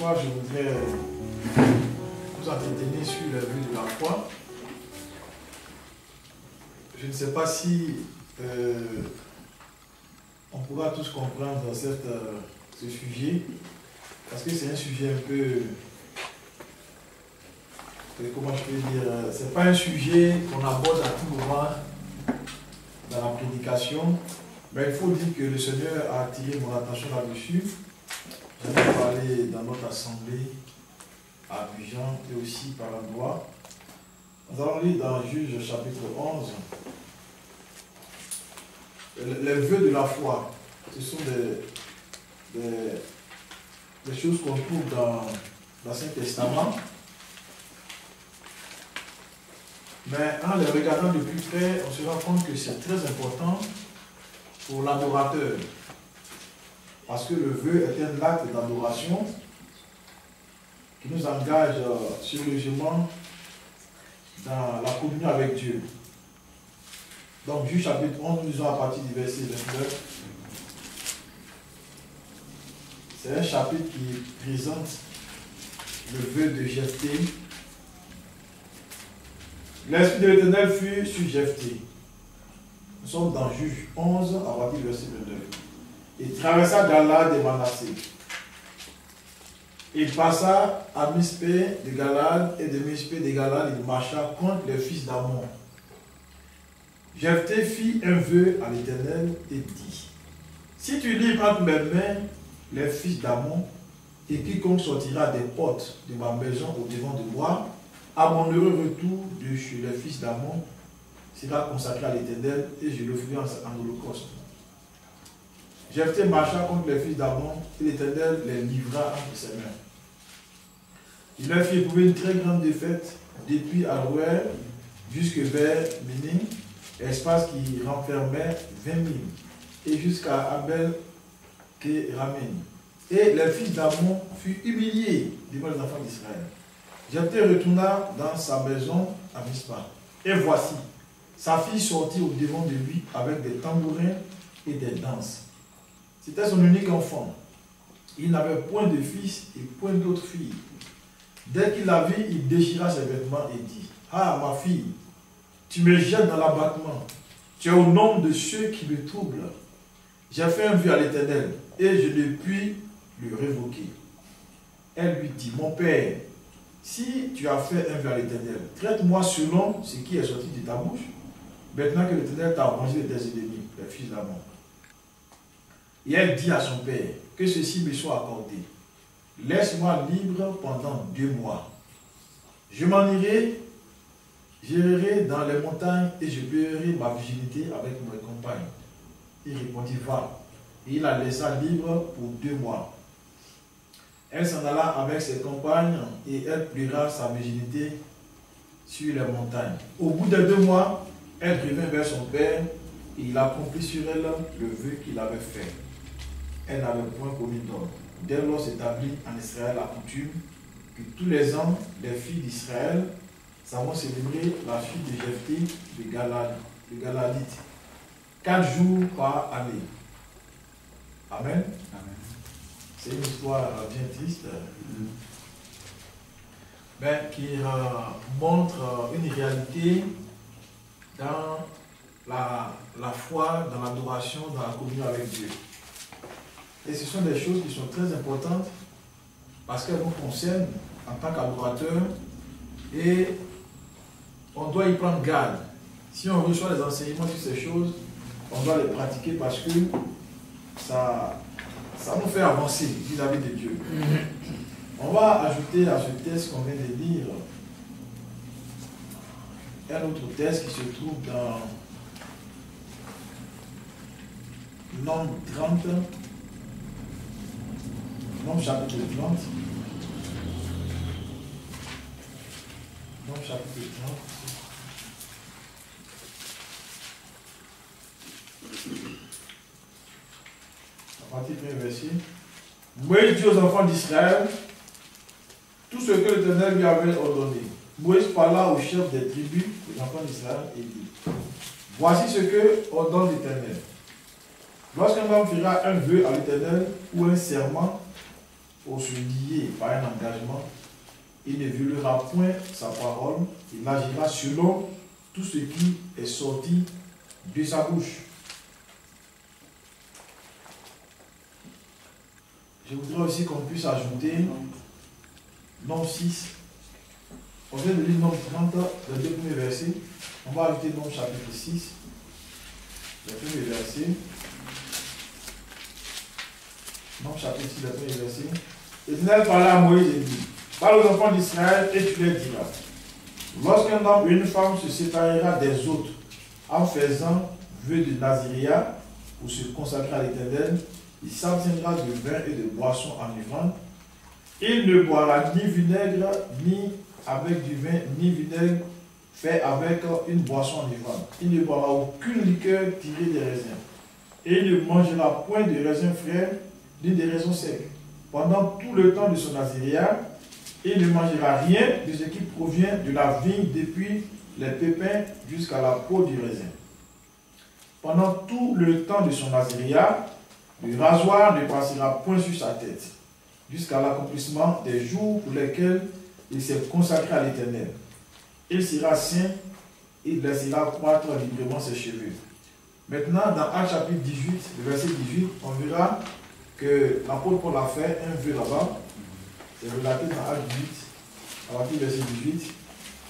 soir, je voudrais vous entretenir sur la vue de la foi. Je ne sais pas si on pourra tous comprendre ce sujet, parce que c'est un sujet un peu, comment je peux dire, c'est pas un sujet qu'on aborde à tout moment dans la prédication, mais il faut dire que le Seigneur a attiré mon attention là-dessus. J'en ai parlé dans notre assemblée à Abidjan et aussi par endroit. Nous allons lire dans Juge chapitre 11. Les vœux de la foi, ce sont des choses qu'on trouve dans l'Ancien Testament. Mais en les regardant de plus près, on se rend compte que c'est très important pour l'adorateur. Parce que le vœu est un acte d'adoration qui nous engage sérieusement dans la communion avec Dieu. Donc, Juge chapitre 11, nous lisons à partir du verset 29. C'est un chapitre qui présente le vœu de Jephthé. L'Esprit de l'Éternel fut sur Jephthé. Nous sommes dans Juge 11, à partir du verset 29. Il traversa Galade et Manassé. Il passa à Mispé de Galade, et de Mispé de Galade, il marcha contre les fils d'Ammon. Jephthé fit un vœu à l'Éternel et dit: si tu livres entre mes mains les fils d'Ammon, et quiconque sortira des portes de ma maison au devant de moi, à mon heureux retour de chez les fils d'Ammon, sera consacré à l'Éternel, et je le ferai en holocauste. Jephthé marcha contre les fils d'Ammon, et l'Éternel les livra entre ses mains. Il leur fit éprouver une très grande défaite, depuis Aroër jusque vers Ménim, espace qui renfermait 20 000, et jusqu'à Abel-Kéramim. Et les fils d'Ammon furent humiliés devant les enfants d'Israël. Jephthé retourna dans sa maison à Mispa. Et voici, sa fille sortit au devant de lui avec des tambourins et des danses. C'était son unique enfant. Il n'avait point de fils et point d'autre fille. Dès qu'il la vit, il déchira ses vêtements et dit: ah, ma fille, tu me jettes dans l'abattement. Tu es au nombre de ceux qui me troublent. J'ai fait un vœu à l'Éternel et je ne puis le révoquer. Elle lui dit: mon père, si tu as fait un vœu à l'Éternel, traite-moi selon ce qui est sorti de ta bouche, maintenant que l'Éternel t'a vengé de tes ennemis, les fils d'Ammon. Et elle dit à son père: que ceci me soit accordé. Laisse-moi libre pendant 2 mois. Je m'en irai, j'irai dans les montagnes et je paierai ma virginité avec mes compagnes. Il répondit: va. Et il la laissa libre pour 2 mois. Elle s'en alla avec ses compagnes et elle pliera sa virginité sur les montagnes. Au bout de 2 mois, elle revint vers son père et il accomplit sur elle le vœu qu'il avait fait. Elle n'avait point commis d'homme. Dès lors s'établit en Israël la coutume que tous les ans, les filles d'Israël savent célébrer la fille de Jephthé de Galadite, 4 jours par année. Amen. Amen. C'est une histoire bien triste, mais qui montre une réalité dans la foi, dans l'adoration, dans la communion avec Dieu. Et ce sont des choses qui sont très importantes parce qu'elles nous concernent en tant qu'adorateurs et on doit y prendre garde. Si on reçoit les enseignements sur ces choses, on doit les pratiquer parce que ça nous fait avancer vis-à-vis de Dieu. On va ajouter à ce texte qu'on vient de lire un autre texte qui se trouve dans Nombre 30. Nombre chapitre 30. Nombre chapitre 30. À partir du verset. Moïse dit aux enfants d'Israël tout ce que l'Éternel lui avait ordonné. Moïse parla aux chefs des tribus des enfants d'Israël et dit: voici ce que ordonne l'Éternel. Lorsqu'un homme fera un vœu à l'Éternel ou un serment, pour se lier par un engagement. Il ne violera point sa parole, il agira selon tout ce qui est sorti de sa bouche. Je voudrais aussi qu'on puisse ajouter Nombre 6. On vient de lire Nombre 30, les 2 premiers versets. On va ajouter Nombre chapitre 6, les premiers versets. Nombre chapitre 6, les premiers versets. L'Éternel parla à Moïse et dit, parle aux enfants d'Israël et tu leur diras, lorsqu'un homme ou une femme se séparera des autres en faisant vœu de Naziréa pour se consacrer à l'Éternel, il s'abstiendra de vin et de boissons enivrants. Il ne boira ni vinaigre, ni avec du vin, ni vinaigre fait avec une boisson enivrante. Il ne boira aucune liqueur tirée des raisins. Et il ne mangera point de raisins frais, ni de raisins secs. Pendant tout le temps de son naziréat, il ne mangera rien de ce qui provient de la vigne depuis les pépins jusqu'à la peau du raisin. Pendant tout le temps de son naziréat, le rasoir ne passera point sur sa tête, jusqu'à l'accomplissement des jours pour lesquels il s'est consacré à l'Éternel. Il sera saint et il laissera croître librement ses cheveux. Maintenant, dans Actes chapitre 18, le verset 18, on verra que l'apôtre Paul a fait un vœu là-bas. C'est relaté dans Actes 18, à partir du verset 18.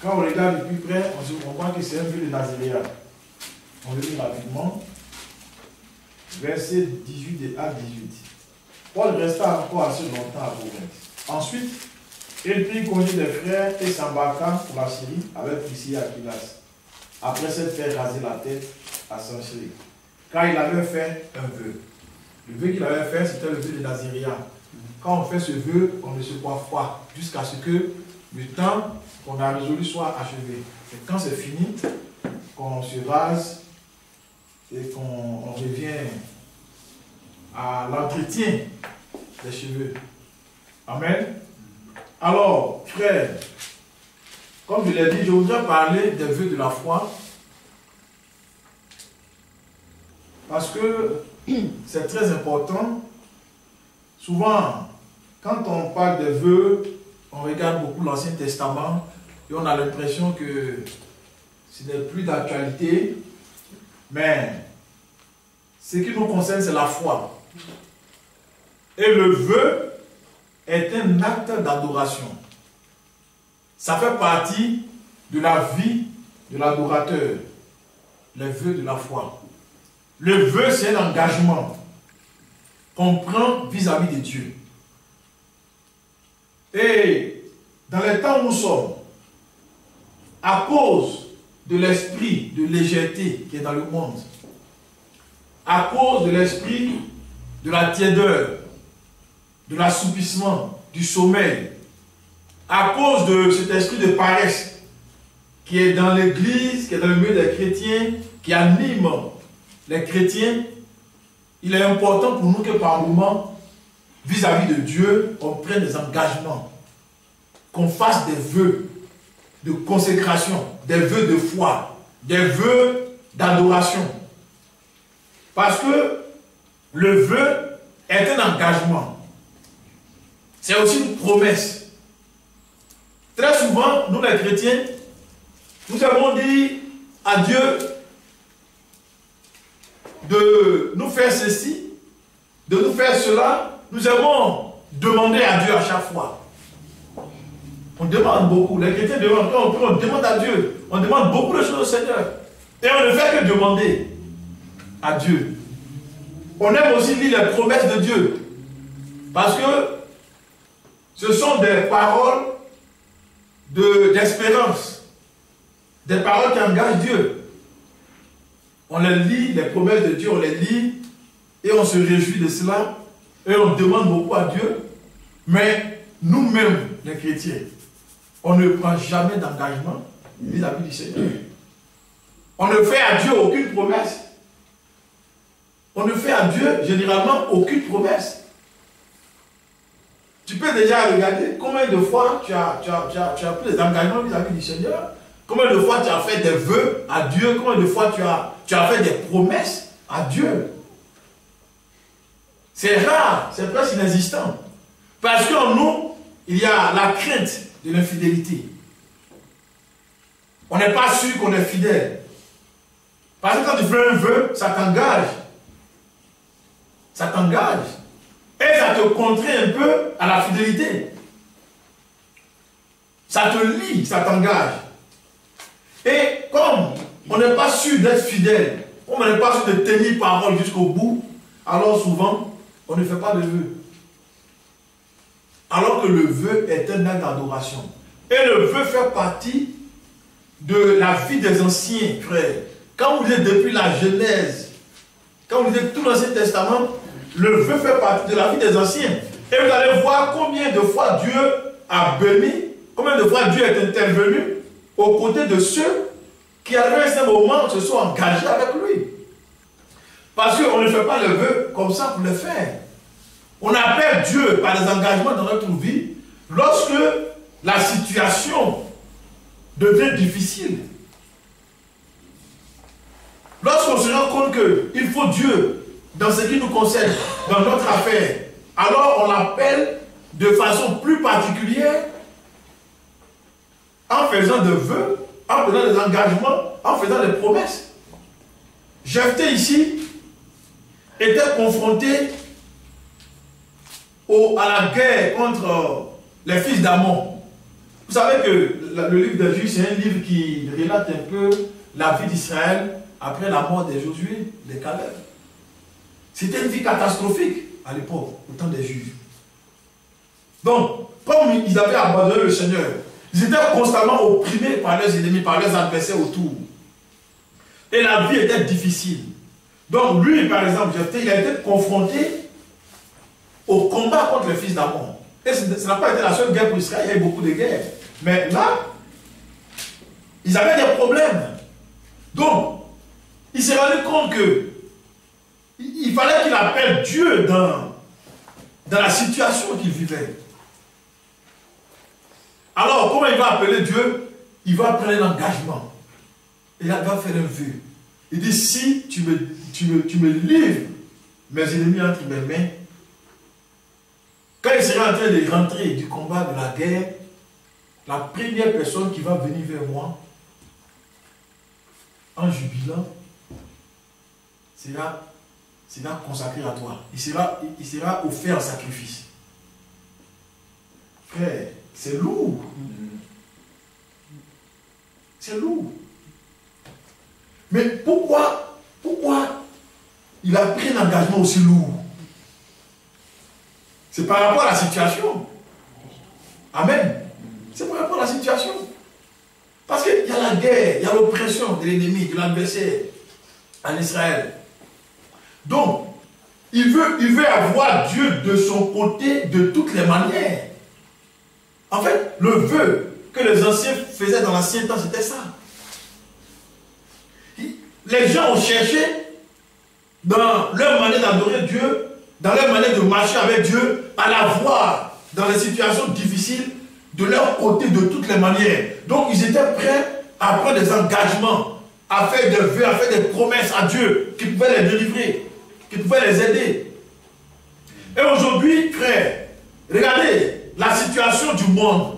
Quand on regarde de plus près, on se comprend que c'est un vœu de Naziréa. On le lit rapidement. Verset 18 de Actes 18. Paul resta encore assez longtemps à Corinthe. Ensuite, il prit congé des frères et s'embarqua pour la Syrie avec Priscilla et Aquilas, après s'être fait raser la tête à Saint-Chéry, car il avait fait un vœu. Le vœu qu'il avait fait, c'était le vœu de Naziréa. Quand on fait ce vœu, on ne se coiffe pas jusqu'à ce que le temps qu'on a résolu soit achevé. Et quand c'est fini, qu'on se rase et qu'on revient à l'entretien des cheveux. Amen. Alors, frère, comme je l'ai dit, je voudrais parler des vœux de la foi. Parce que c'est très important. Souvent, quand on parle des vœux, on regarde beaucoup l'Ancien Testament et on a l'impression que ce n'est plus d'actualité. Mais ce qui nous concerne, c'est la foi. Et le vœu est un acte d'adoration. Ça fait partie de la vie de l'adorateur. Les vœux de la foi. Le vœu, c'est un engagement qu'on prend vis-à-vis de Dieu. Et dans les temps où nous sommes, à cause de l'esprit de légèreté qui est dans le monde, à cause de l'esprit de la tiédeur, de l'assoupissement, du sommeil, à cause de cet esprit de paresse qui est dans l'église, qui est dans le milieu des chrétiens, qui anime les chrétiens, il est important pour nous que par moment, vis-à-vis de Dieu, on prenne des engagements, qu'on fasse des vœux de consécration, des vœux de foi, des vœux d'adoration. Parce que le vœu est un engagement. C'est aussi une promesse. Très souvent, nous les chrétiens, nous avons dit à Dieu de nous faire ceci, de nous faire cela. Nous avons demandé à Dieu à chaque fois. On demande beaucoup. Les chrétiens demandent. Quand on demande à Dieu. On demande beaucoup de choses au Seigneur. Et on ne fait que demander à Dieu. On aime aussi lire les promesses de Dieu. Parce que ce sont des paroles d'espérance. Des paroles qui engagent Dieu. On les lit, les promesses de Dieu, on les lit et on se réjouit de cela et on demande beaucoup à Dieu. Mais nous-mêmes, les chrétiens, on ne prend jamais d'engagement vis-à-vis du Seigneur. On ne fait à Dieu aucune promesse. On ne fait à Dieu généralement aucune promesse. Tu peux déjà regarder combien de fois tu as pris des engagements vis-à-vis du Seigneur. Combien de fois tu as fait des vœux à Dieu. Combien de fois tu as fait des promesses à Dieu. C'est rare, c'est presque inexistant. Parce qu'en nous, il y a la crainte de l'infidélité. On n'est pas sûr qu'on est fidèle. Parce que quand tu fais un vœu, ça t'engage. Ça t'engage. Et ça te contraint un peu à la fidélité. Ça te lie, ça t'engage. Et comme on n'est pas sûr d'être fidèle, comme on n'est pas sûr de tenir parole jusqu'au bout, alors souvent, on ne fait pas de vœu. Alors que le vœu est un acte d'adoration. Et le vœu fait partie de la vie des anciens frères. Quand vous êtes depuis la Genèse, quand vous êtes tout l'Ancien Testament, le vœu fait partie de la vie des anciens. Et vous allez voir combien de fois Dieu a béni, combien de fois Dieu est intervenu aux côtés de ceux qui arrivaient à ce moment se sont engagés avec lui. Parce qu'on ne fait pas le vœu comme ça pour le faire. On appelle Dieu par des engagements dans notre vie lorsque la situation devient difficile. Lorsqu'on se rend compte qu'il faut Dieu dans ce qui nous concerne, dans notre affaire, alors on l'appelle de façon plus particulière en faisant des vœux, en faisant des engagements, en faisant des promesses. Jephthé ici était confronté à la guerre contre les fils d'Ammon. Vous savez que le livre de Juges, c'est un livre qui relate un peu la vie d'Israël après la mort de Josué, de Caleb. C'était une vie catastrophique à l'époque, au temps des Juges. Donc, comme ils avaient abandonné le Seigneur, ils étaient constamment opprimés par leurs ennemis, par leurs adversaires autour. Et la vie était difficile. Donc lui, par exemple, il a été confronté au combat contre les fils d'Ammon. Et ce n'a pas été la seule guerre pour Israël, il y a eu beaucoup de guerres. Mais là, ils avaient des problèmes. Donc, il s'est rendu compte que il fallait qu'il appelle Dieu dans la situation qu'il vivait. Alors, comment il va appeler Dieu? Il va prendre un engagement. Et il va faire un vœu. Il dit, si tu me livres mes ennemis entre mes mains, quand il sera en train de rentrer du combat, de la guerre, la première personne qui va venir vers moi, en jubilant, sera consacré à toi. Il sera offert en sacrifice. Frère, c'est lourd. C'est lourd. Mais pourquoi il a pris un engagement aussi lourd? C'est par rapport à la situation. Amen. C'est par rapport à la situation. Parce qu'il y a la guerre, il y a l'oppression de l'ennemi, de l'adversaire en Israël. Donc, il veut avoir Dieu de son côté de toutes les manières. En fait, le vœu que les anciens faisaient dans l'ancien temps, c'était ça. Les gens ont cherché, dans leur manière d'adorer Dieu, dans leur manière de marcher avec Dieu, à l'avoir dans les situations difficiles, de leur côté de toutes les manières. Donc ils étaient prêts à prendre des engagements, à faire des vœux, à faire des promesses à Dieu, qui pouvait les délivrer, qui pouvait les aider. Et aujourd'hui, frère, regardez la situation du monde.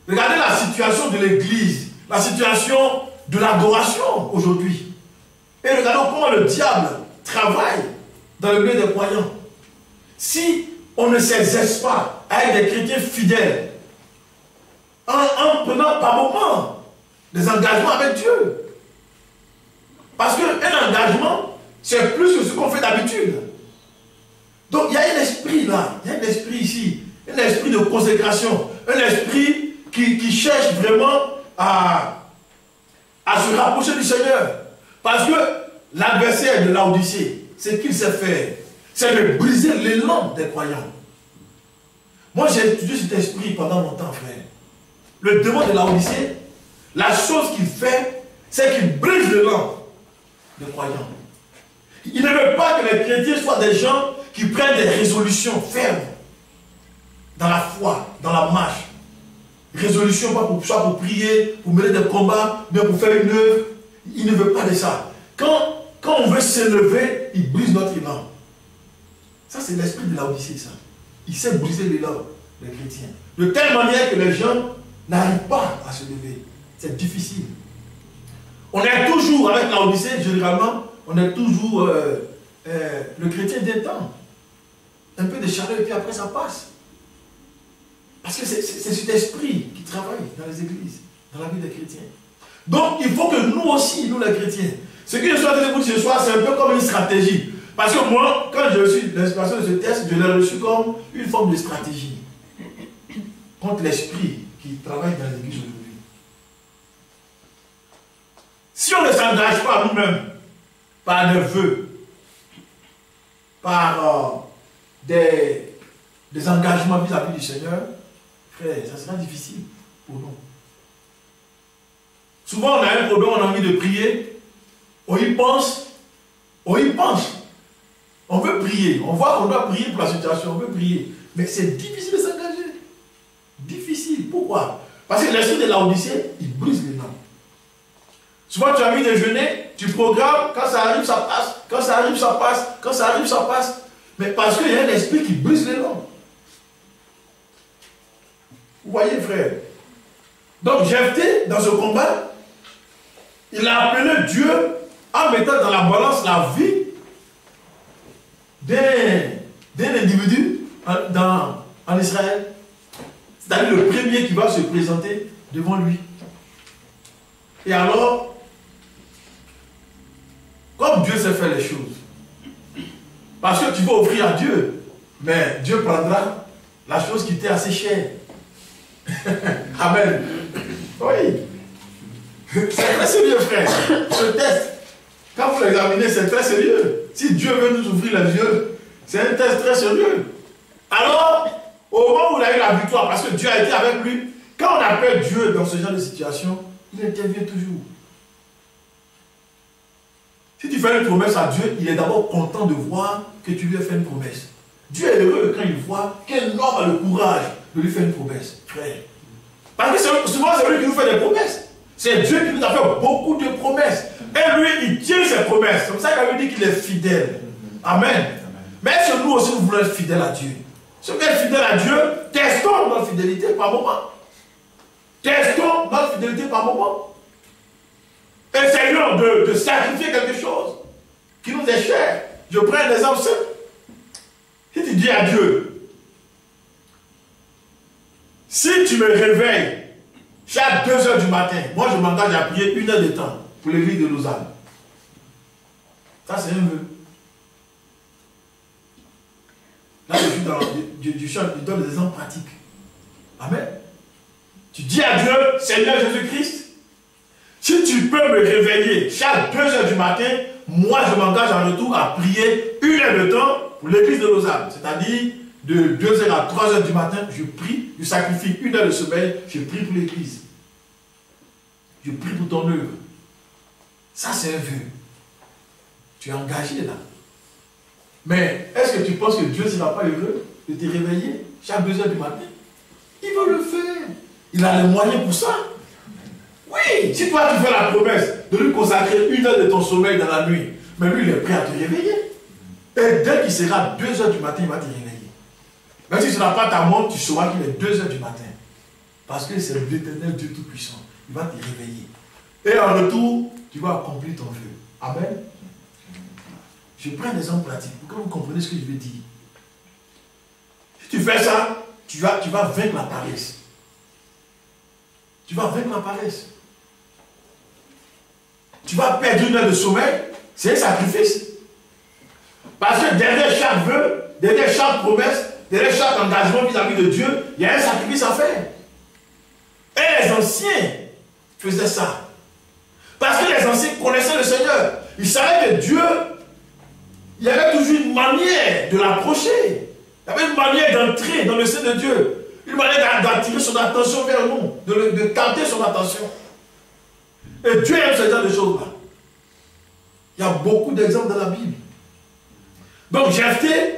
Regardez la situation de l'église, la situation de l'adoration aujourd'hui. Et regardez comment le diable travaille dans le milieu des croyants. Si on ne s'exerce pas avec des chrétiens fidèles, en prenant par moment des engagements avec Dieu. Parce qu'un engagement, c'est plus que ce qu'on fait d'habitude. Donc il y a un esprit là, il y a un esprit ici, un esprit de consécration, un esprit qui cherche vraiment à se rapprocher du Seigneur. Parce que l'adversaire de Laodicée, c'est qu'il sait faire, c'est de briser l'élan des croyants. Moi j'ai étudié cet esprit pendant longtemps, frère. Le démon de Laodicée, la chose qu'il fait, c'est qu'il brise l'élan des croyants. Il ne veut pas que les chrétiens soient des gens qui prennent des résolutions fermes dans la foi, dans la marche. Résolution, pas pour prier, pour mener des combats, mais pour faire une œuvre. Il ne veut pas de ça. Quand on veut s'élever, il brise notre élan. Ça, c'est l'esprit de Laodicée, ça. il sait briser l'élan des chrétiens. De telle manière que les gens n'arrivent pas à se lever. C'est difficile. On est toujours, avec la Odyssée, généralement, on est toujours le chrétien d'un temps. Un peu de chaleur et puis après ça passe. Parce que c'est cet esprit qui travaille dans les églises, dans la vie des chrétiens. Donc il faut que nous aussi, nous les chrétiens, ce que je suis en train de vous dire ce soir, c'est un peu comme une stratégie. Parce que moi, quand j'ai reçu l'inspiration de ce texte, je l'ai reçu comme une forme de stratégie contre l'esprit qui travaille dans les églises aujourd'hui. Si on ne s'engage pas nous-mêmes par des vœux, par des engagements vis-à-vis du Seigneur, frère, ça sera difficile pour nous. Souvent, on a un problème, on a envie de prier, on y pense, on veut prier, on voit qu'on doit prier pour la situation, on veut prier, mais c'est difficile de s'engager. Difficile. Pourquoi? Parce que l'esprit de la Odyssée, il brise les noms. Souvent, tu as envie de jeûner, tu programmes, quand ça arrive, ça passe, quand ça arrive, ça passe, quand ça arrive, ça passe. Mais parce qu'il y a un esprit qui brise les noms. Vous voyez, frère? Donc, Jephthé, dans ce combat, il a appelé Dieu en mettant dans la balance la vie d'un individu en Israël. C'est-à-dire le premier qui va se présenter devant lui. Et alors, comme Dieu sait faire les choses, parce que tu vas offrir à Dieu, mais Dieu prendra la chose qui t'est assez chère. Amen. Oui. C'est très sérieux, frère. Ce test, quand vous l'examinez, c'est très sérieux. Si Dieu veut nous ouvrir les yeux, c'est un test très sérieux. Alors, au moment où il a eu la victoire, parce que Dieu a été avec lui, quand on appelle Dieu dans ce genre de situation, il intervient toujours. Si tu fais une promesse à Dieu, il est d'abord content de voir que tu lui as fait une promesse. Dieu est heureux quand il voit quel homme a le courage de lui faire une promesse, frère. Parce que souvent, c'est lui qui nous fait des promesses. C'est Dieu qui nous a fait beaucoup de promesses. Et lui, il tient ses promesses. C'est comme ça qu'il avait dit qu'il est fidèle. Amen. Mais est-ce que nous aussi, nous voulons être fidèles à Dieu? Si on est fidèle à Dieu, testons notre fidélité par moment. Testons notre fidélité par moment. Essayons de sacrifier quelque chose qui nous est cher. Je prends un exemple simple. Si tu dis à Dieu, si tu me réveilles chaque 2 heures du matin, moi je m'engage à prier 1 heure de temps pour l'église de Lausanne. Ça c'est un vœu. Là je suis dans du chant, je donne des exemples pratiques. Amen. Tu dis à Dieu, Seigneur Jésus-Christ, si tu peux me réveiller chaque 2 heures du matin, moi je m'engage en retour à prier 1 heure de temps pour l'église de Lausanne. C'est-à-dire de 2 heures à 3 heures du matin, je prie, je sacrifie 1 heure de sommeil, je prie pour l'église. Je prie pour ton œuvre. Ça c'est un vœu. Tu es engagé là. Mais est-ce que tu penses que Dieu ne sera pas heureux de te réveiller chaque 2 heures du matin? Il va le faire. Il a les moyens pour ça. Oui, si toi tu fais la promesse de lui consacrer 1 heure de ton sommeil dans la nuit, mais lui il est prêt à te réveiller. Et dès qu'il sera 2 heures du matin, il va te réveiller. Même si tu n'as pas ta montre, tu sauras qu'il est 2 heures du matin. Parce que c'est l'Éternel Dieu Tout-Puissant. Il va te réveiller. Et en retour, tu vas accomplir ton vœu. Amen. Je prends un exemple pratique pour que vous compreniez ce que je veux dire. Si tu fais ça, tu vas vaincre la paresse. Tu vas vaincre la paresse. Tu vas perdre 1 heure de sommeil, c'est un sacrifice. Parce que derrière chaque vœu, derrière chaque promesse, derrière chaque engagement vis-à-vis de Dieu, il y a un sacrifice à faire. Et les anciens faisaient ça. Parce que les anciens connaissaient le Seigneur. Ils savaient que Dieu, il y avait toujours une manière de l'approcher. Il y avait une manière d'entrer dans le sein de Dieu. Une manière d'attirer son attention vers nous, de capter son attention. Et Dieu aime ce genre de choses-là. Il y a beaucoup d'exemples dans la Bible. Donc Jephthé,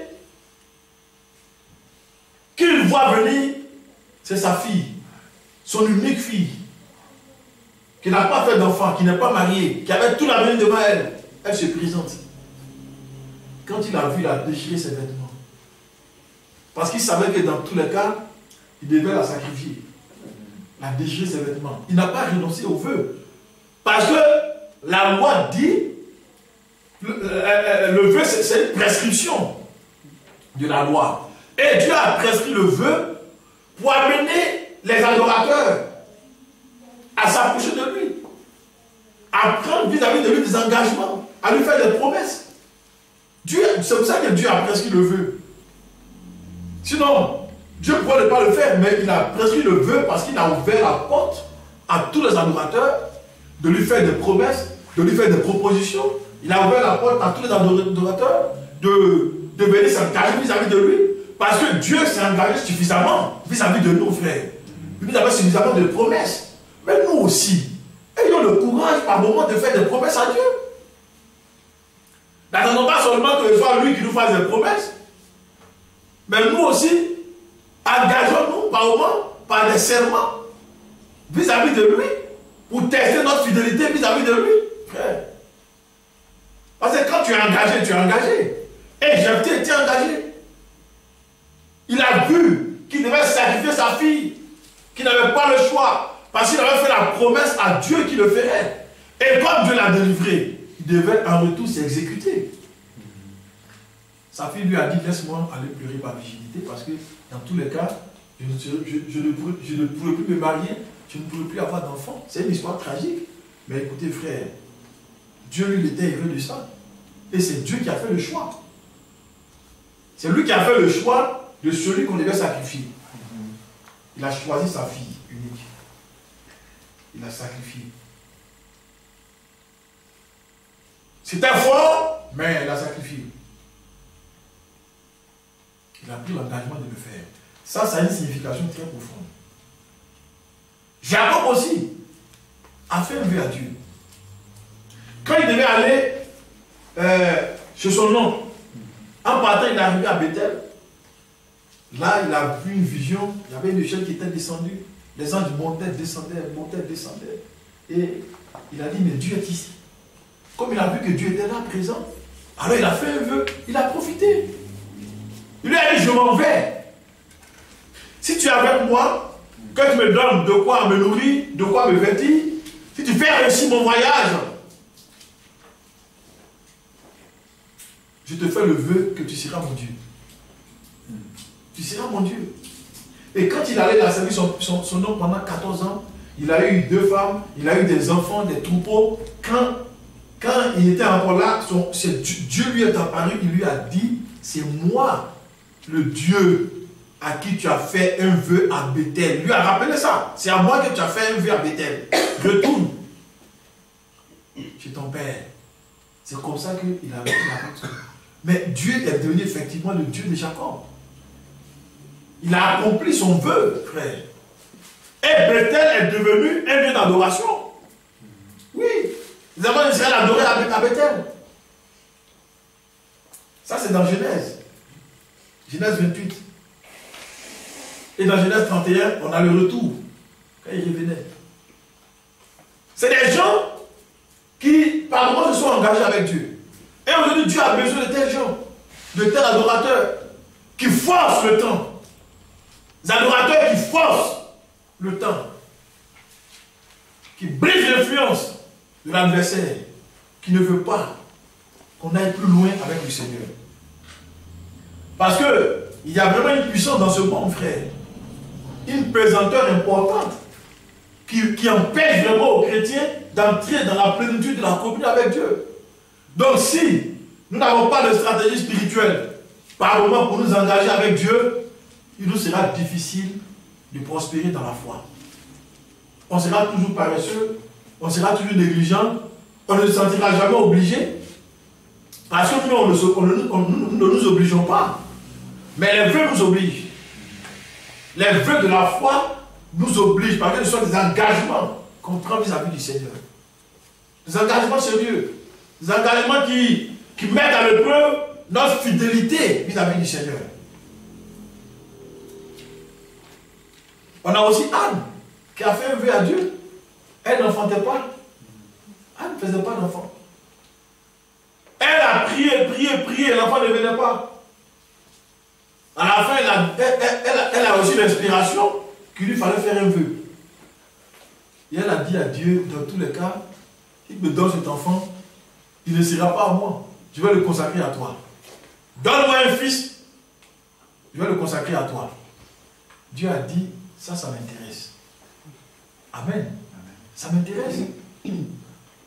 qu'il voit venir, c'est sa fille, son unique fille, qui n'a pas fait d'enfant, qui n'est pas mariée, qui avait tout l'avenir devant elle. Elle se présente. Quand il a vu, il a déchiré ses vêtements. Parce qu'il savait que dans tous les cas, il devait la sacrifier. La déchirer ses vêtements. Il n'a pas renoncé au vœu. Parce que la loi dit, le vœu c'est une prescription de la loi. Et Dieu a prescrit le vœu pour amener les adorateurs à s'approcher de lui, à prendre vis-à-vis de lui des engagements, à lui faire des promesses. C'est pour ça que Dieu a prescrit le vœu. Sinon, Dieu ne pourrait pas le faire, mais il a prescrit le vœu parce qu'il a ouvert la porte à tous les adorateurs de lui faire des promesses, de lui faire des propositions. Il a ouvert la porte à tous les adorateurs de venir s'engager vis-à-vis de lui. Parce que Dieu s'est engagé suffisamment vis-à-vis de nos frères. Il nous a fait suffisamment de promesses. Mais nous aussi, ayons le courage par moment de faire des promesses à Dieu. N'attendons pas seulement que ce soit lui qui nous fasse des promesses. Mais nous aussi, engageons-nous par moment, par des serments, vis-à-vis de lui, pour tester notre fidélité vis-à-vis de lui. Frère. Parce que quand tu es engagé, tu es engagé. Et Jephthé était engagé. Il a vu qu'il devait sacrifier sa fille, qu'il n'avait pas le choix, parce qu'il avait fait la promesse à Dieu qu'il le ferait. Et comme Dieu l'a délivré, il devait en retour s'exécuter. Sa fille lui a dit, laisse-moi aller pleurer ma virginité, parce que dans tous les cas, je ne pourrais plus me marier, je ne pourrais plus avoir d'enfant. C'est une histoire tragique. Mais écoutez frère, Dieu lui était heureux de ça. Et c'est Dieu qui a fait le choix. C'est lui qui a fait le choix de celui qu'on devait sacrifier. Il a choisi sa fille unique. Il l'a sacrifié. C'était fort, mais il l'a sacrifié. Il a pris l'engagement de le faire. Ça a une signification très profonde. Jacob aussi a fait un vœu à Dieu. Quand il devait aller chez son oncle, en partant, il est arrivé à Bethel. Là, il a vu une vision. Il y avait une échelle qui était descendue. Les anges montaient, descendaient. Et il a dit, mais Dieu est ici. Comme il a vu que Dieu était là, présent, alors il a fait un vœu. Il a profité. Il lui a dit, je m'en vais. Si tu es avec moi, que tu me donnes de quoi me nourrir, de quoi me vêtir, si tu fais réussir mon voyage, je te fais le vœu que tu seras mon Dieu. Tu seras mon Dieu. Et quand il allait servir son oncle pendant 14 ans, il a eu 2 femmes, il a eu des enfants, des troupeaux. Quand il était encore là, Dieu lui est apparu, il lui a dit, c'est moi, le Dieu à qui tu as fait un vœu à Bethel. Il lui a rappelé ça. C'est à moi que tu as fait un vœu à Bethel. Retourne chez ton père. C'est comme ça qu'il a vécu la parole. Mais Dieu est devenu effectivement le Dieu de Jacob. Il a accompli son vœu, frère. Et Bethel est devenu un lieu d'adoration. Oui. Les enfants d'Israël adoraient à Bethel. Ça, c'est dans Genèse. Genèse 28. Et dans Genèse 31, on a le retour. Quand il revenait. C'est des gens qui, par moment, se sont engagés avec Dieu. Et aujourd'hui, Dieu a besoin de tels gens, de tels adorateurs, qui forcent le temps. Des adorateurs qui forcent le temps. Qui brisent l'influence de l'adversaire, qui ne veut pas qu'on aille plus loin avec le Seigneur. Parce qu'il y a vraiment une puissance dans ce monde, frère. Une pesanteur importante qui empêche vraiment aux chrétiens d'entrer dans la plénitude de la communion avec Dieu. Donc si nous n'avons pas de stratégie spirituelle par moment pour nous engager avec Dieu, il nous sera difficile de prospérer dans la foi. On sera toujours paresseux, on sera toujours négligent, on ne se sentira jamais obligé. Parce que nous, ne nous obligeons pas. Mais les vœux nous obligent. Les vœux de la foi nous obligent, parce que ce sont des engagements qu'on prend vis-à-vis du Seigneur. Des engagements sérieux. Des engagements qui mettent à l'épreuve notre fidélité vis-à-vis du Seigneur. On a aussi Anne, qui a fait un vœu à Dieu. Elle n'enfantait pas. Anne ne faisait pas d'enfant. Elle a prié, l'enfant ne venait pas. À la fin, elle a reçu l'inspiration qu'il lui fallait faire un vœu. Et elle a dit à Dieu, dans tous les cas, il me donne cet enfant, il ne sera pas à moi. Je vais le consacrer à toi. Donne-moi un fils, je vais le consacrer à toi. Dieu a dit, ça m'intéresse. Amen. Ça m'intéresse.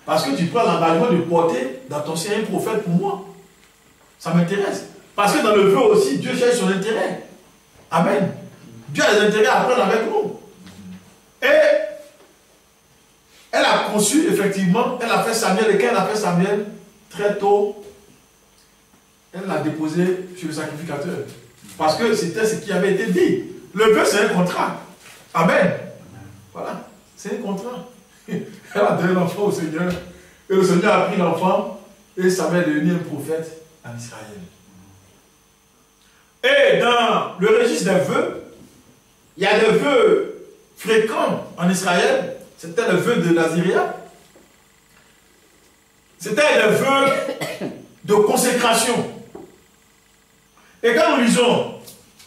Parce que tu prends l'engagement de porter dans ton sein un prophète pour moi. Ça m'intéresse. Parce que dans le vœu aussi, Dieu cherche son intérêt. Amen. Dieu a des intérêts à prendre avec nous. Et elle a conçu, effectivement, elle a fait Samuel. Et quand elle a fait Samuel, très tôt, elle l'a déposé chez le sacrificateur. Parce que c'était ce qui avait été dit. Le vœu, c'est un contrat. Amen. Voilà. C'est un contrat. Elle a donné l'enfant au Seigneur. Et le Seigneur a pris l'enfant. Et Samuel est devenu un prophète en Israël. Et dans le registre des vœux, il y a des vœux fréquents en Israël. C'était le vœu de Naziréa. C'était le vœu de consécration. Et quand nous lisons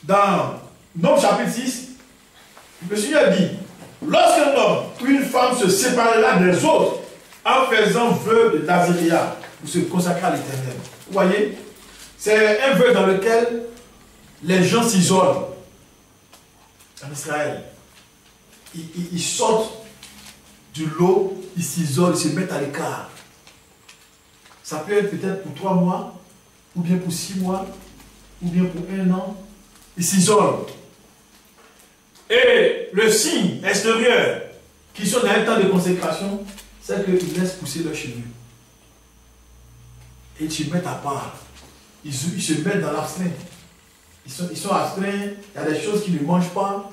dans Nombre chapitre 6, le Seigneur dit, lorsqu'un homme ou une femme se séparera des autres en faisant vœu de Naziréa pour se consacrer à l'Éternel. Vous voyez, c'est un vœu dans lequel les gens s'isolent en Israël. Ils sortent du lot, ils s'isolent, ils se mettent à l'écart. Ça peut être peut-être pour 3 mois, ou bien pour 6 mois, ou bien pour 1 an. Ils s'isolent. Et le signe extérieur qui sont dans un temps de consécration, c'est qu'ils laissent pousser leurs cheveux. Et ils se mettent à part. Ils se mettent dans l'abstrait. Ils sont astreints, il y a des choses qu'ils ne mangent pas,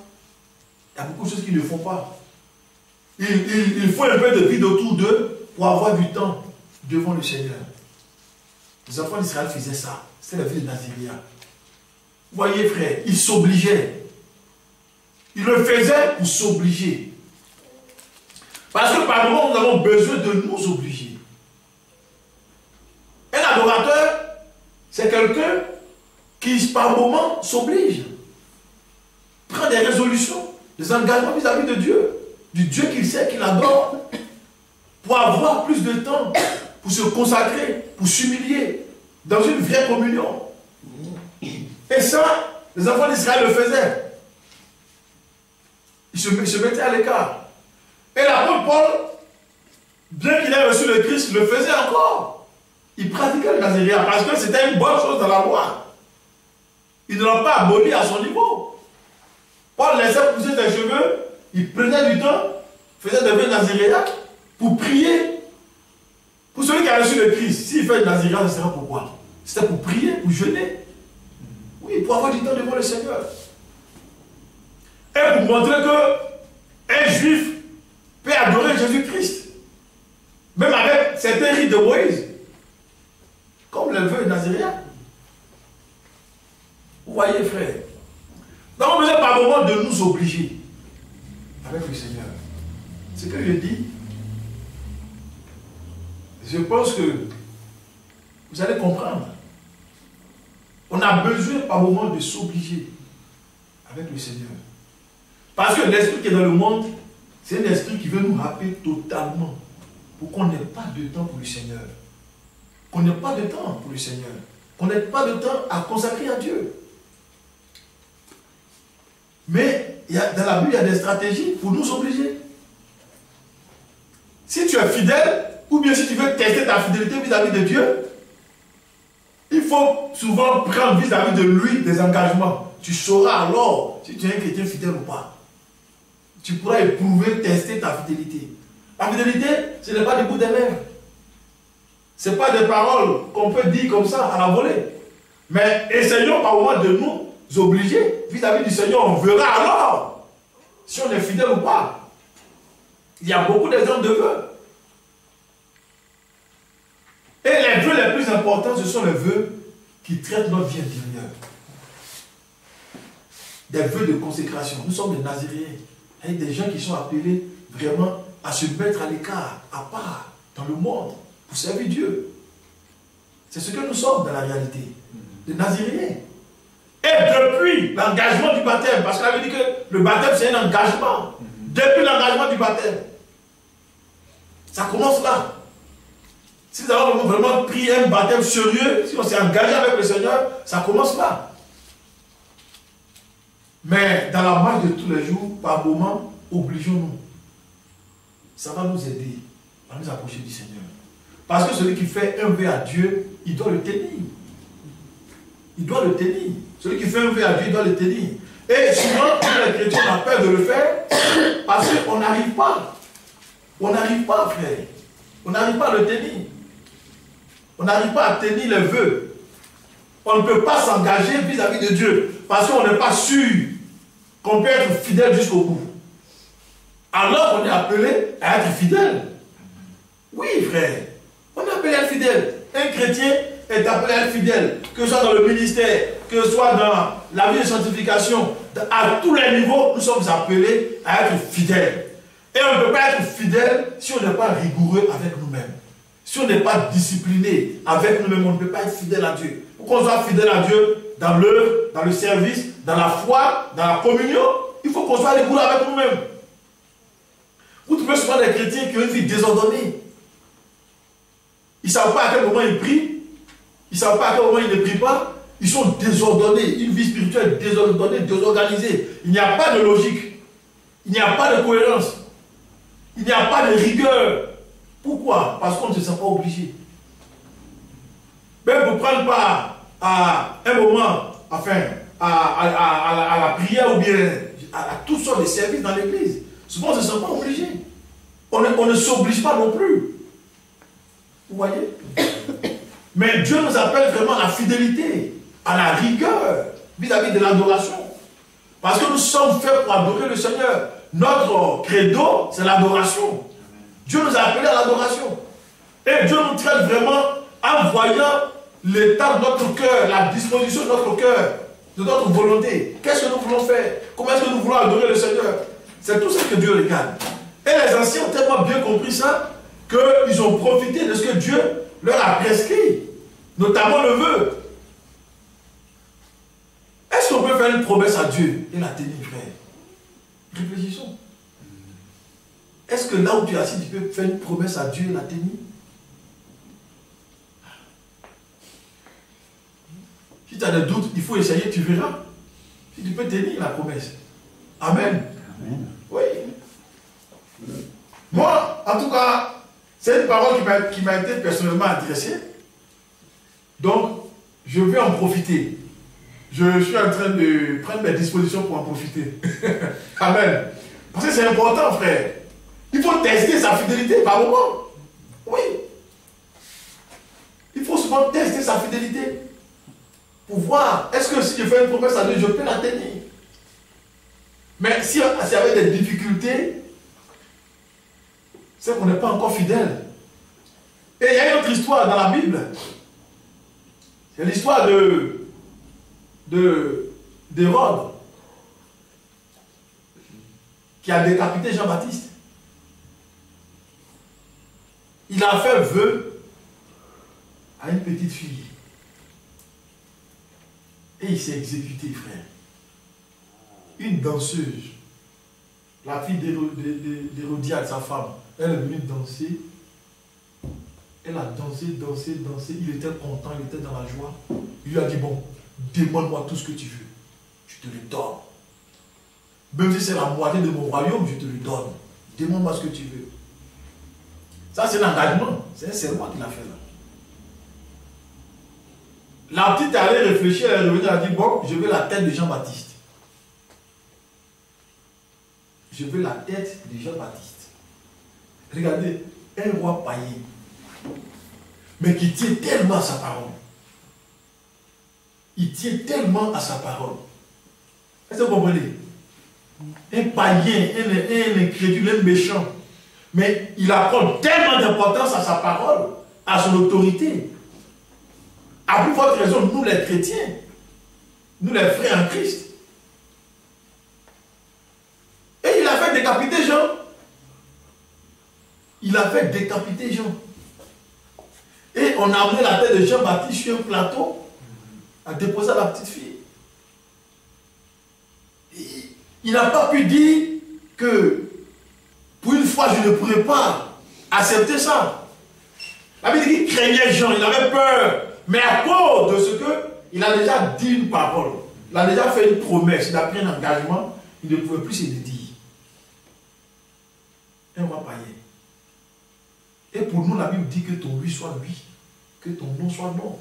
il y a beaucoup de choses qu'ils ne font pas. Il faut un peu de vide autour d'eux pour avoir du temps devant le Seigneur. Les enfants d'Israël faisaient ça. C'est la vie de Naziréa. Vous voyez, frère, ils s'obligeaient. Ils le faisaient pour s'obliger. Parce que par moment, nous avons besoin de nous obliger. Un adorateur, c'est quelqu'un qui, par moment, s'oblige. Prend des résolutions, des engagements vis-à-vis de Dieu. Du Dieu qu'il sait, qu'il adore. Pour avoir plus de temps, pour se consacrer, pour s'humilier. Dans une vraie communion. Et ça, les enfants d'Israël le faisaient. Ils se mettaient à l'écart. Et l'apôtre Paul, bien qu'il ait reçu le Christ, le faisait encore. Il pratiquait le Naziréa parce que c'était une bonne chose dans la loi. Il ne l'a pas aboli à son niveau. Paul laissait pousser ses cheveux, il prenait du temps, faisait des vœux Naziréa pour prier. Pour celui qui a reçu le Christ, s'il fait le Naziréa, ce sera pourquoi? C'était pour prier, pour jeûner. Oui, pour avoir du temps devant le Seigneur. Et pour montrer qu'un juif peut adorer Jésus-Christ. Même avec certains rites de Moïse. Comme le vœu Naziréen. Vous voyez, frère. Nous avons besoin par moment de nous obliger avec le Seigneur. Ce que je dis, je pense que vous allez comprendre. On a besoin par moment de s'obliger avec le Seigneur. Parce que l'esprit qui est dans le monde, c'est un esprit qui veut nous rappeler totalement pour qu'on n'ait pas de temps pour le Seigneur. Qu'on n'ait pas de temps pour le Seigneur. Qu'on n'ait pas de temps à consacrer à Dieu. Mais dans la Bible, il y a des stratégies pour nous obliger. Si tu es fidèle, ou bien si tu veux tester ta fidélité vis-à-vis de Dieu, il faut souvent prendre vis-à-vis de lui des engagements. Tu sauras alors si tu es un chrétien fidèle ou pas. Tu pourras éprouver, tester ta fidélité. La fidélité, ce n'est pas des bouts des lèvres. Ce n'est pas des paroles qu'on peut dire comme ça à la volée. Mais essayons par moment de nous obliger vis-à-vis du Seigneur. On verra alors si on est fidèle ou pas. Il y a beaucoup d'exemples de vœux. Et les vœux les plus importants, ce sont les vœux qui traitent notre vie intérieure. Des vœux de consécration. Nous sommes des Naziréens. Il y a des gens qui sont appelés vraiment à se mettre à l'écart, à part, dans le monde, pour servir Dieu. C'est ce que nous sommes dans la réalité. Des Naziréens. Et depuis l'engagement du baptême, parce qu'elle avait dit que le baptême c'est un engagement. Depuis l'engagement du baptême. Ça commence là. Si nous avons vraiment pris un baptême sérieux, si on s'est engagé avec le Seigneur, ça commence là. Mais dans la marche de tous les jours, par moments, obligeons-nous. Ça va nous aider à nous approcher du Seigneur. Parce que celui qui fait un vœu à Dieu, il doit le tenir. Il doit le tenir. Celui qui fait un vœu à Dieu, il doit le tenir. Et souvent, les chrétiens ont peur de le faire parce qu'on n'arrive pas. On n'arrive pas, frère. On n'arrive pas à le tenir. On n'arrive pas à tenir les vœux. On ne peut pas s'engager vis-à-vis de Dieu parce qu'on n'est pas sûr qu'on peut être fidèle jusqu'au bout. Alors on est appelé à être fidèle. Oui, frère. On est appelé à être fidèle. Un chrétien est appelé à être fidèle, que ce soit dans le ministère, que ce soit dans la vie de sanctification, à tous les niveaux, nous sommes appelés à être fidèles. Et on ne peut pas être fidèle si on n'est pas rigoureux avec nous-mêmes. Si on n'est pas discipliné avec nous-mêmes, on ne peut pas être fidèle à Dieu. Pour qu'on soit fidèle à Dieu dans l'œuvre, dans le service, dans la foi, dans la communion, il faut qu'on soit rigoureux avec nous-mêmes. Vous trouvez souvent des chrétiens qui ont une vie désordonnée. Ils ne savent pas à quel moment ils prient. Ils ne savent pas à quel moment ils ne prient pas. Ils sont désordonnés. Une vie spirituelle désordonnée, désorganisée. Il n'y a pas de logique. Il n'y a pas de cohérence. Il n'y a pas de rigueur. Pourquoi? Parce qu'on ne se sent pas obligé. Même pour prendre part à un moment, enfin, à la prière ou bien à toutes sortes de services dans l'église. Souvent, on ne se sent pas obligé. On ne s'oblige pas non plus. Vous voyez? Mais Dieu nous appelle vraiment à la fidélité, à la rigueur vis-à-vis de l'adoration. Parce que nous sommes faits pour adorer le Seigneur. Notre credo, c'est l'adoration. Dieu nous a appelés à l'adoration. Et Dieu nous traite vraiment en voyant l'état de notre cœur, la disposition de notre cœur, de notre volonté. Qu'est-ce que nous voulons faire? Comment est-ce que nous voulons adorer le Seigneur? C'est tout ce que Dieu regarde. Et les anciens ont tellement bien compris ça qu'ils ont profité de ce que Dieu leur a prescrit, notamment le vœu. Est-ce qu'on peut faire une promesse à Dieu et la tenir, frère? Réfléchissons. Est-ce que là où tu es assis, tu peux faire une promesse à Dieu et la tenir? Si tu as des doutes, il faut essayer, tu verras. Si tu peux tenir la promesse. Amen. Amen. Oui. Moi, en tout cas, c'est une parole qui m'a été personnellement adressée. Donc, je vais en profiter. Je suis en train de prendre mes dispositions pour en profiter. Amen. Parce que c'est important, frère. Il faut tester sa fidélité par moment. Oui. Il faut souvent tester sa fidélité. Pour voir, est-ce que si je fais une promesse à Dieu, je peux la tenir? Mais si il y avait des difficultés, c'est qu'on n'est pas encore fidèle. Et il y a une autre histoire dans la Bible. C'est l'histoire d'Hérode qui a décapité Jean-Baptiste. Il a fait vœu à une petite fille. Et il s'est exécuté, frère. Une danseuse, la fille d'Hérodiade, sa femme, elle est venue danser. Elle a dansé, dansé, dansé. Il était content, il était dans la joie. Il lui a dit, bon, demande-moi tout ce que tu veux. Je te le donne. Même si c'est la moitié de mon royaume, je te le donne. Demande-moi ce que tu veux. Ça, c'est l'engagement. C'est un serment qu'il a fait là. La petite est allée réfléchir, elle est revenue, elle a dit, bon, je veux la tête de Jean-Baptiste. Je veux la tête de Jean-Baptiste. Regardez, un roi païen, mais qui tient tellement à sa parole. Il tient tellement à sa parole. Est-ce que vous comprenez? Un païen, un incrédule, un méchant. Mais il accorde tellement d'importance à sa parole, à son autorité. À plus forte raison, nous les chrétiens, nous les frères en Christ. Et il a fait décapiter Jean. Il a fait décapiter Jean. Et on a amené la tête de Jean-Baptiste sur un plateau, à déposer la petite fille. Il n'a pas pu dire que pour une fois je ne pourrais pas accepter ça. La Bible dit qu'il craignait Jean, il avait peur. Mais à cause de ce qu'il a déjà dit une parole, il a déjà fait une promesse, il a pris un engagement, il ne pouvait plus se dédier. Un roi païen. Et pour nous, la Bible dit que ton oui soit oui, que ton non soit non.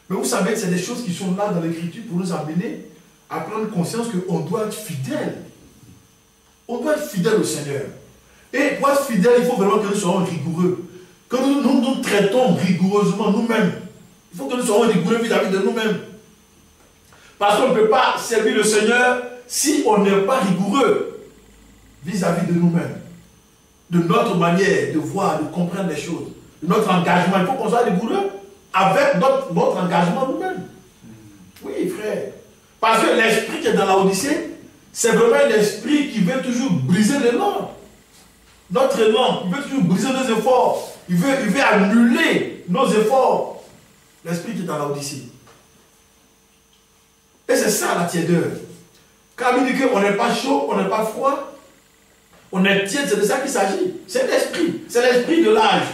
Mais vous savez, c'est des choses qui sont là dans l'Écriture pour nous amener à prendre conscience qu'on doit être fidèle. On doit être fidèle au Seigneur. Et pour être fidèle, il faut vraiment que nous soyons rigoureux. Que nous traitons rigoureusement nous-mêmes. Il faut que nous soyons rigoureux vis-à-vis de nous-mêmes. Parce qu'on ne peut pas servir le Seigneur si on n'est pas rigoureux vis-à-vis de nous-mêmes. De notre manière de voir, de comprendre les choses. De notre engagement. Il faut qu'on soit rigoureux avec notre engagement nous-mêmes. Oui, frère. Parce que l'esprit qui est dans la Odyssée, c'est vraiment un esprit qui veut toujours briser l'élan. Notre élan, il veut toujours briser nos efforts. Il veut annuler nos efforts. L'esprit qui est dans la Odyssée. Et c'est ça la tiédeur. Quand il dit qu'on n'est pas chaud, on n'est pas froid, on est tiède, c'est de ça qu'il s'agit. C'est l'esprit. C'est l'esprit de l'âge.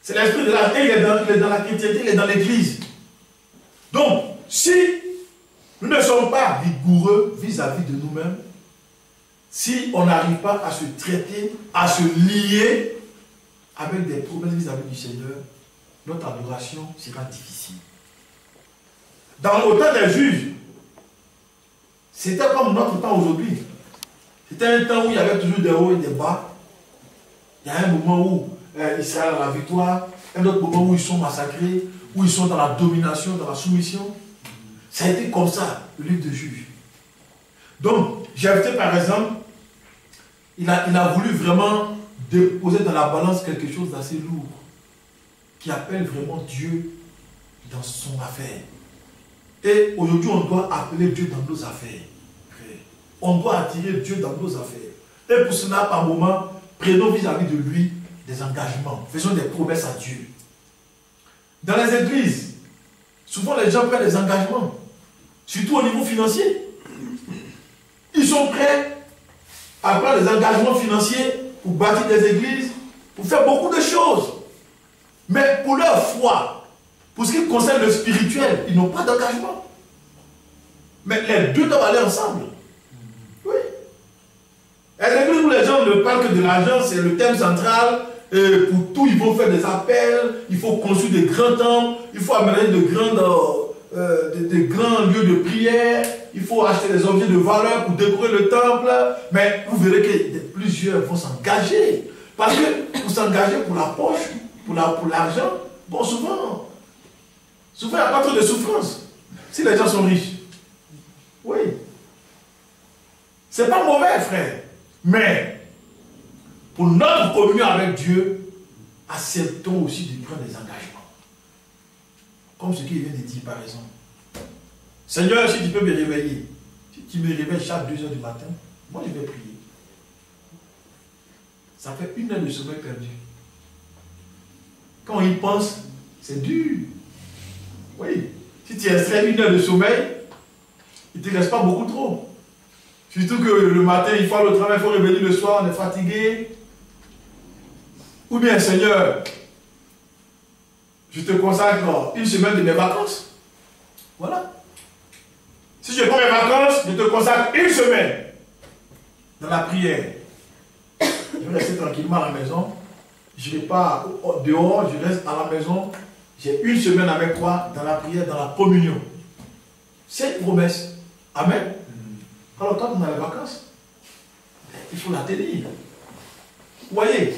C'est l'esprit de l'âge. Et il est dans la chrétienté, il est dans l'église. Donc, si nous ne sommes pas rigoureux vis-à-vis de nous-mêmes, si on n'arrive pas à se traiter, à se lier avec des problèmes vis-à-vis du Seigneur, notre adoration sera difficile. Dans le temps des juges, c'était comme notre temps aujourd'hui. C'était un temps où il y avait toujours des hauts et des bas. Il y a un moment où Israël a la victoire, un autre moment où ils sont massacrés, où ils sont dans la domination, dans la soumission. Ça a été comme ça, le livre de Juges. Donc, Jephthé, par exemple, il a voulu vraiment déposer dans la balance quelque chose d'assez lourd, qui appelle vraiment Dieu dans son affaire. Et aujourd'hui, on doit appeler Dieu dans nos affaires. On doit attirer Dieu dans nos affaires. Et pour cela, par moment, prenons vis-à-vis de lui des engagements. Faisons des promesses à Dieu. Dans les églises, souvent les gens prennent des engagements, surtout au niveau financier. Ils sont prêts à prendre des engagements financiers pour bâtir des églises, pour faire beaucoup de choses. Mais pour leur foi, pour ce qui concerne le spirituel, ils n'ont pas d'engagement. Mais les deux doivent aller ensemble. Oui. Les églises où les gens ne parlent que de l'argent, c'est le thème central. Et pour tout, ils vont faire des appels, il faut construire des grands temples, il faut amener de grands lieux de prière, il faut acheter des objets de valeur pour décorer le temple. Mais vous verrez que plusieurs vont s'engager. Parce que pour s'engager pour la poche, pour l'argent, bon, souvent, il n'y a pas trop de souffrance. Si les gens sont riches. Oui. C'est pas mauvais, frère. Mais, pour notre communion avec Dieu, acceptons aussi de prendre des engagements. Comme ce qu'il vient de dire, par exemple. Seigneur, si tu peux me réveiller, si tu me réveilles chaque 2 heures du matin, moi je vais prier. Ça fait 1 heure de sommeil perdu. Quand il pense, c'est dur. Oui. Si tu extrais 1 heure de sommeil, il ne te reste pas beaucoup trop. Surtout que le matin, il faut aller au travail, il faut revenir le soir, on est fatigué. Ou bien, Seigneur, je te consacre 1 semaine de mes vacances. Voilà. Si je prends mes vacances, je te consacre 1 semaine dans la prière. Je vais rester tranquillement à la maison. Je ne vais pas dehors, je reste à la maison. J'ai 1 semaine avec toi dans la prière, dans la communion. C'est une promesse. Amen. Alors quand on a les vacances, il faut la tenir. Vous voyez?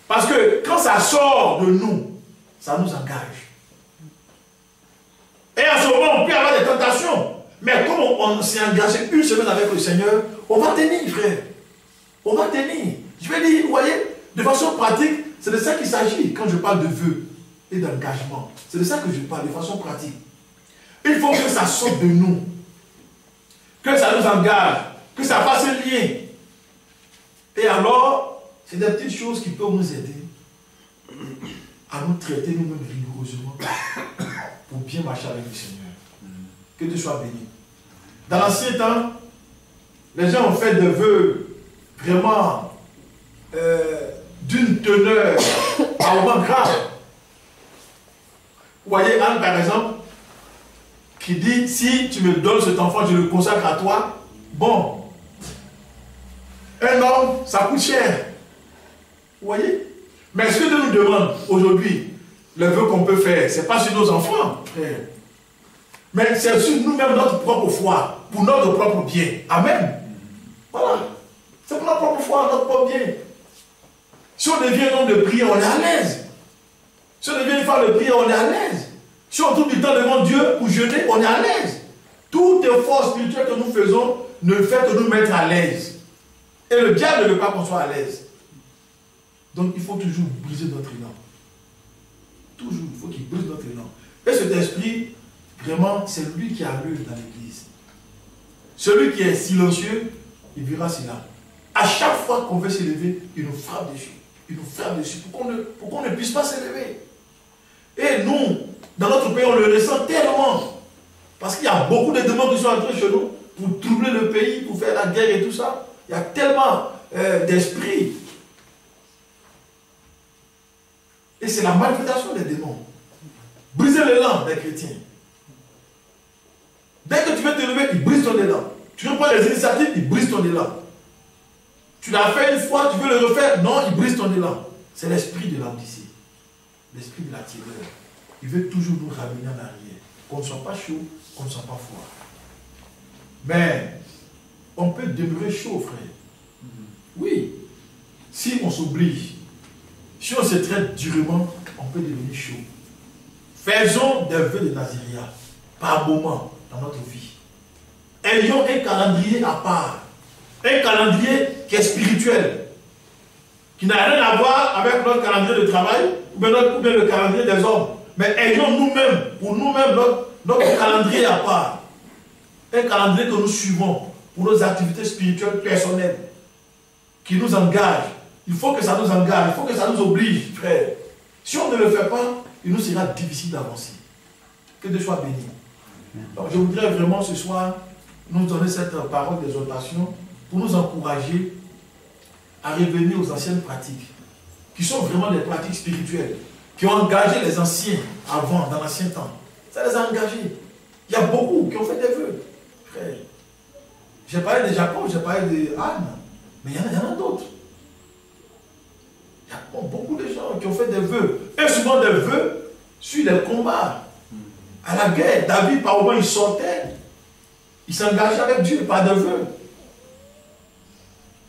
Parce que quand ça sort de nous, ça nous engage. Et en ce moment, on peut avoir des tentations. Mais comme on s'est engagé 1 semaine avec le Seigneur, on va tenir, frère. On va tenir. Je vais dire, vous voyez, de façon pratique, c'est de ça qu'il s'agit quand je parle de vœux et d'engagement. C'est de ça que je parle, de façon pratique. Il faut que ça sorte de nous. Que ça nous engage. Que ça fasse un lien. Et alors, c'est des petites choses qui peuvent nous aider à nous traiter nous-mêmes rigoureusement pour bien marcher avec le Seigneur. Que Dieu soit béni. Dans l'ancien temps, Les gens ont fait des vœux vraiment d'une teneur vraiment grave. Vous voyez Anne par exemple, qui dit si tu me donnes cet enfant, je le consacre à toi. Bon, un homme, ça coûte cher. Vous voyez? Mais ce que Dieu nous demande aujourd'hui, le vœu qu'on peut faire, ce n'est pas sur nos enfants, frère. Mais c'est sur nous-mêmes, notre propre foi, pour notre propre bien. Amen. Voilà. C'est pour notre propre foi, notre propre bien. Si on devient un homme de prière, on est à l'aise. Si on devient une femme de prière, on est à l'aise. Si on trouve du temps devant Dieu pour jeûner, on est à l'aise. Tout effort spirituel que nous faisons ne fait que nous mettre à l'aise. Et le diable ne veut pas qu'on soit à l'aise. Donc il faut toujours briser notre élan. Toujours, il faut qu'il brise notre élan. Et cet esprit, vraiment, c'est lui qui allume dans l'église. Celui qui est silencieux, il verra cela. À chaque fois qu'on veut s'élever, il nous frappe dessus. Il nous frappe dessus pour qu'on ne puisse pas s'élever. Et nous, dans notre pays, on le ressent tellement. Parce qu'il y a beaucoup de demandes qui sont entrées chez nous pour troubler le pays, pour faire la guerre et tout ça. Il y a tellement d'esprit. Et c'est la manifestation des démons. Briser l'élan des chrétiens. Dès que tu veux t'élever, il brise ton élan. Tu veux prendre les initiatives, il brise ton élan. Tu l'as fait une fois, tu veux le refaire, non, il brise ton élan. C'est l'esprit de l'Odyssée. L'esprit de la terreur. Il veut toujours nous ramener en arrière. Qu'on ne soit pas chaud, qu'on ne soit pas froid. Mais on peut demeurer chaud, frère. Oui. Si on s'oblige, si on se traite durement, on peut devenir chaud. Faisons des vœux de Naziria par moment dans notre vie. Ayons un calendrier à part. Un calendrier qui est spirituel. Qui n'a rien à voir avec notre calendrier de travail ou bien le calendrier des hommes. Mais ayons nous-mêmes, pour nous-mêmes, notre calendrier à part. Un calendrier que nous suivons pour nos activités spirituelles personnelles. Qui nous engage. Il faut que ça nous engage, il faut que ça nous oblige, frère. Si on ne le fait pas, il nous sera difficile d'avancer. Que Dieu soit béni. Donc je voudrais vraiment ce soir nous donner cette parole d'exhortation pour nous encourager à revenir aux anciennes pratiques, qui sont vraiment des pratiques spirituelles, qui ont engagé les anciens avant, dans l'ancien temps. Ça les a engagés. Il y a beaucoup qui ont fait des vœux, frère. J'ai parlé de Jacob, j'ai parlé de Anne, mais il y en a d'autres. Il y a beaucoup de gens qui ont fait des vœux. Et souvent des vœux sur les combats. À la guerre, David, par moment, il sortait. Il s'engageait avec Dieu par des vœux.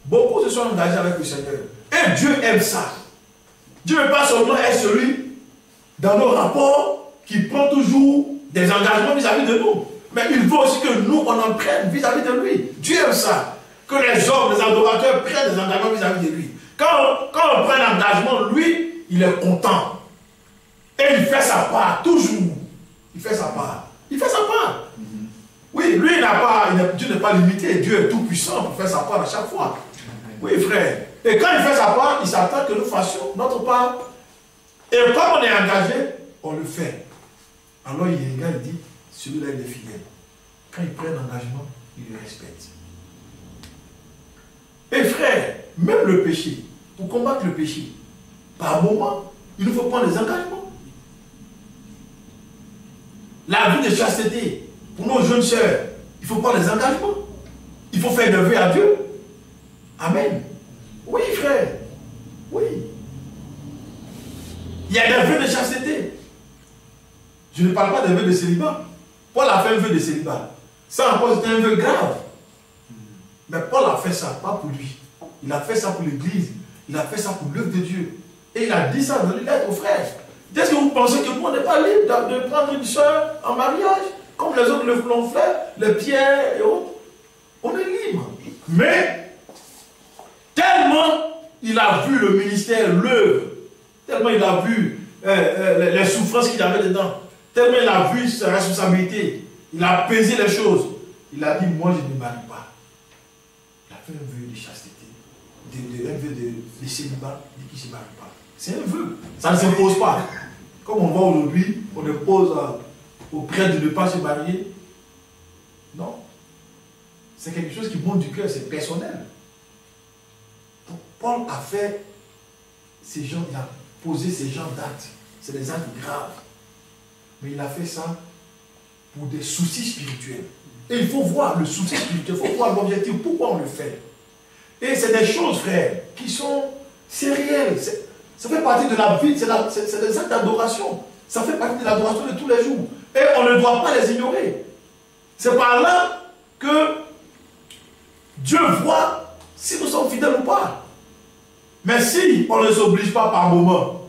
Beaucoup se sont engagés avec le Seigneur. Et Dieu aime ça. Dieu ne veut pas seulement être celui dans nos rapports qui prend toujours des engagements vis-à-vis de nous. Mais il veut aussi que nous, on en prenne vis-à-vis de lui. Dieu aime ça. Que les hommes, les adorateurs prennent des engagements vis-à-vis de lui. Quand on prend l'engagement, lui, il est content. Et il fait sa part, toujours. Il fait sa part. Il fait sa part. Oui, lui, Dieu n'est pas limité. Dieu est tout puissant pour faire sa part à chaque fois. Oui, frère. Et quand il fait sa part, il s'attend que nous fassions notre part. Et comme on est engagé, on le fait. Alors il y a un gars, il dit, celui-là, il est fidèle. Quand il prend l'engagement, il le respecte. Et frère, même le péché, pour combattre le péché, par moment, il nous faut prendre des engagements. La vie de chasteté, pour nos jeunes sœurs, il faut prendre des engagements. Il faut faire des vœux à Dieu. Amen. Oui, frère. Oui. Il y a des vœux de chasteté. Je ne parle pas des vœux de célibat. Paul a fait un vœu de célibat. Ça encore, c'était un vœu grave. Mais Paul a fait ça, pas pour lui. Il a fait ça pour l'Église. Il a fait ça pour l'œuvre de Dieu. Et il a dit ça dans les lettres aux frères. Est-ce que vous pensez que nous, on n'est pas libre de prendre une soeur en mariage, comme les autres l'ont fait, les Pierre et autres? On est libre. Mais, tellement il a vu le ministère, l'œuvre, tellement il a vu les souffrances qu'il avait dedans, tellement il a vu sa responsabilité, il a pesé les choses. Il a dit, moi je ne me marie pas. Il a fait un vœu de chasteté, un vœu de célibat, il dit qu'il ne se marie pas. C'est un vœu, ça ne s'impose pas. Comme on voit aujourd'hui, on impose au prêtre de ne pas se marier. Non. c'est quelque chose qui monte du cœur, c'est personnel. Donc, Paul a fait ces gens, il a posé ces gens d'actes. C'est des actes graves. Mais il a fait ça pour des soucis spirituels. Et il faut voir le souci spirituel, il faut voir l'objectif, pourquoi on le fait. Et c'est des choses, frères, qui sont, c'est réel. Ça fait partie de la vie, c'est des actes d'adoration. Ça fait partie de l'adoration de tous les jours. Et on ne doit pas les ignorer. C'est par là que Dieu voit si nous sommes fidèles ou pas. Mais si on ne les oblige pas par moment,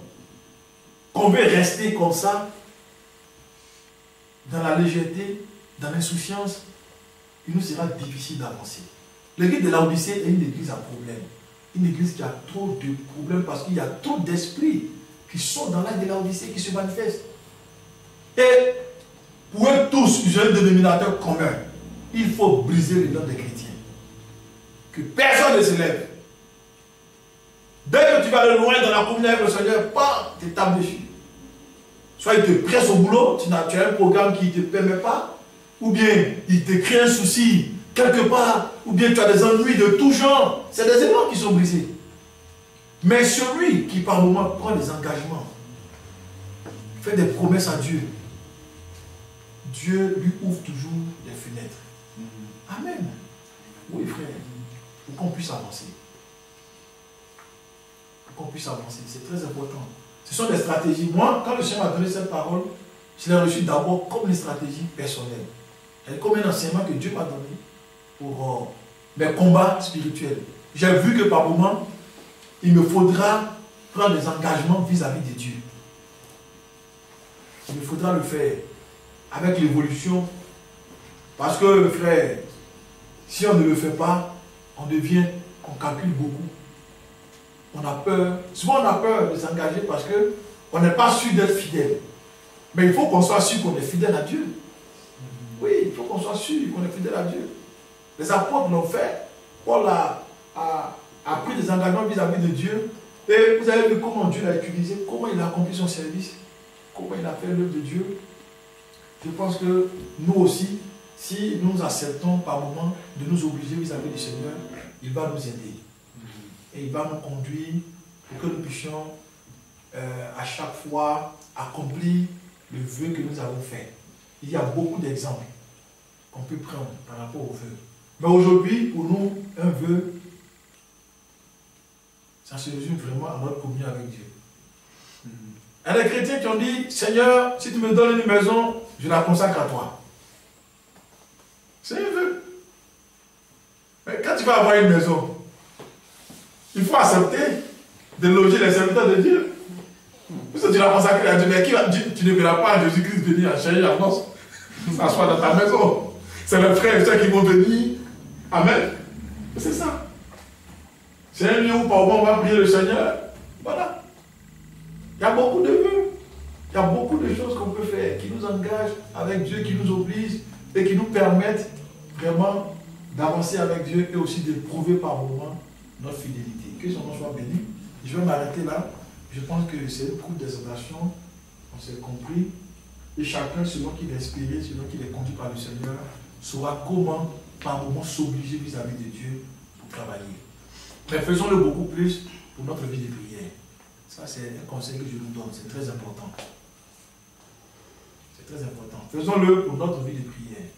qu'on veut rester comme ça, dans la légèreté, dans l'insouciance, il nous sera difficile d'avancer. L'église de Laodicée est une église à problème. Une église qui a trop de problèmes parce qu'il y a trop d'esprits qui sont dans l'âge de Laodicée, qui se manifestent. Et pour eux tous, ils ont un dénominateur commun. Il faut briser les noms des chrétiens. Que personne ne se lève. Dès que tu vas aller loin dans la communion avec le Seigneur, pas tes tables dessus. Soit il te presse au boulot, tu as un programme qui ne te permet pas, ou bien il te crée un souci quelque part, ou bien tu as des ennuis de tout genre. C'est des éléments qui sont brisés. Mais celui qui par moment prend des engagements, fait des promesses à Dieu, Dieu lui ouvre toujours des fenêtres. Amen. Oui, frère. Pour qu'on puisse avancer. Pour qu'on puisse avancer. C'est très important. Ce sont des stratégies. Moi, quand le Seigneur m'a donné cette parole, je l'ai reçue d'abord comme une stratégie personnelle. Elle est comme un enseignement que Dieu m'a donné pour mes combats spirituels. J'ai vu que par moment, il me faudra prendre des engagements vis-à-vis de Dieu. Il me faudra le faire avec l'évolution. Parce que, frère, si on ne le fait pas, on calcule beaucoup. On a peur. Souvent, on a peur de s'engager parce qu'on n'est pas sûr d'être fidèle. Mais il faut qu'on soit sûr qu'on est fidèle à Dieu. Oui, il faut qu'on soit sûr qu'on est fidèle à Dieu. Les apôtres l'ont fait. Paul a pris des engagements vis-à-vis de Dieu. Et vous avez vu comment Dieu l'a utilisé, comment il a accompli son service, comment il a fait l'œuvre de Dieu. Je pense que nous aussi, si nous acceptons par moment de nous obliger vis-à-vis du Seigneur, il va nous aider. Et il va nous conduire pour que nous puissions à chaque fois accomplir le vœu que nous avons fait. Il y a beaucoup d'exemples qu'on peut prendre par rapport au vœu. Mais aujourd'hui, pour nous, un vœu, ça se résume vraiment à notre communion avec Dieu. Il y a des chrétiens qui ont dit, Seigneur, si tu me donnes une maison, je la consacre à toi. C'est un vœu. Mais quand tu vas avoir une maison, il faut accepter de loger les serviteurs de Dieu. Parce que tu l'as consacré à Dieu, mais tu ne verras pas Jésus-Christ venir changer la noce, s'asseoir dans ta maison. C'est les frères et sœurs qui vont venir. Amen. C'est ça. C'est un lieu où par moment on va prier le Seigneur. Voilà. Il y a beaucoup de vœux. Il y a beaucoup de choses qu'on peut faire qui nous engagent avec Dieu, qui nous obligent et qui nous permettent vraiment d'avancer avec Dieu et aussi de prouver par moment notre fidélité. Que son nom soit béni. Je vais m'arrêter là. Je pense que c'est une courte exhortation. On s'est compris. Et chacun, selon qu'il est inspiré, selon qu'il est conduit par le Seigneur, saura comment par moment s'obliger vis-à-vis de Dieu pour travailler. Mais faisons-le beaucoup plus pour notre vie de prière. Ça, c'est un conseil que je vous donne. C'est très important. C'est très important. Faisons-le pour notre vie de prière.